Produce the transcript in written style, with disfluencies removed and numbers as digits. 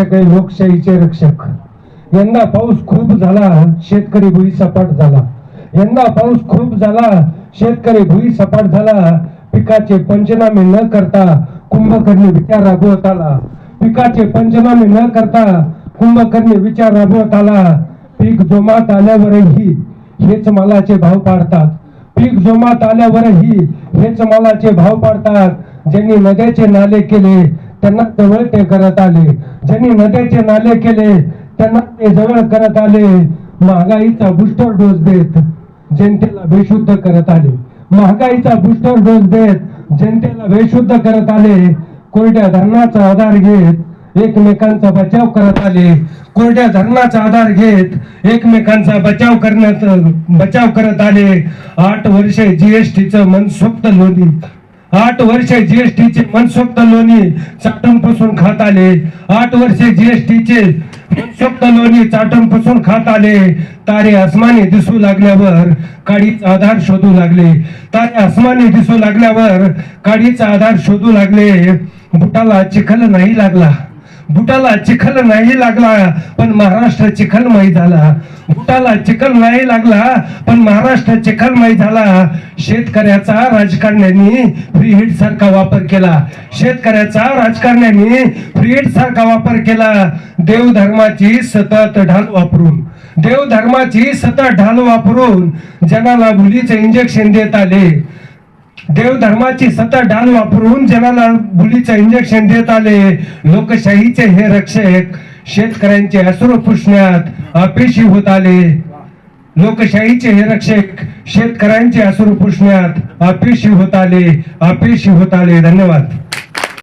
काही लोकशाहीचे रक्षक। यंदा पाऊस खूप झाला, शेतकरी भुईसपाट झाला। यंदा पाऊस खूप झाला, शेतकरी भुईसपाट झाला। पिकाचे पंचनामे न करता कुंभकर्णी विचार राबवत आला। पिकाचे पंचनामे न करता कुंभकर्णी विचार राबवत आला। पीक जोमात आल्यावरही हेच मालाचे भाव पाडतात। पीक जोमात आल्यावरही हेच मालाचे भाव पाडतात। ज्यांनी नद्याचे नाले केले त्यांना जवळ ते करत आले। ज्यांनी नद्याचे नाले केले त्यांना ते जवळ करत आले। महागाईचा बूस्टर डोस देत जनतेला बेशुद्ध करत आले। महागाईचा बूस्टर डोस देत जनतेला बेशुद्ध करत आले। कोरड्या धरणाचा आधार घेत एकमेकांचा बचाव करत आले। कोरड्या धरणाचा आधार घेत एकमेकांचा बचाव करत आले। 8 वर्षे जीएसटीचं मनसोक्त लोणी 8 वर्षे जीएसटीचे मनसोक्त लोणी चाटून पुसून खात आले। 8 वर्षे जीएसटीचे मनसोक्त लोणी चाटून पुसून खात आले। तारे आसमानी दिसू लागल्यावर काडीचा आधार शोधू लागले। तारे आसमानी दिसू लागल्यावर काडीचा आधार शोधू लागले। बुटाला चिखल नाही लागला, बुटाला चिखल नाही लागला, पण महाराष्ट्र चिखलमय झाला। बुटाला चिखल नाही लागला, पण महाराष्ट्र चिखलमय झाला। शेतकऱ्याचा राजकारण्यांनी फ्री हिट सारखा वापर केला। शेतकऱ्याचा राजकारण्यांनी फ्री हिट सारखा वापर केला। देवधर्माची सतत ढाल वापरून जनाला भुलीचे इंजेक्शन देत आले। देवधर्माची सतत ढाल वापरून जनाला भुलीचे इंजेक्शन देत आले। लोकशाहीचे हे रक्षक शेतकऱ्यांचे अश्रू पुसण्यात अपयशी होत आले। लोकशाहीचे हे रक्षक शेतकऱ्यांचे अश्रू पुसण्यात अपयशी होत आले। धन्यवाद।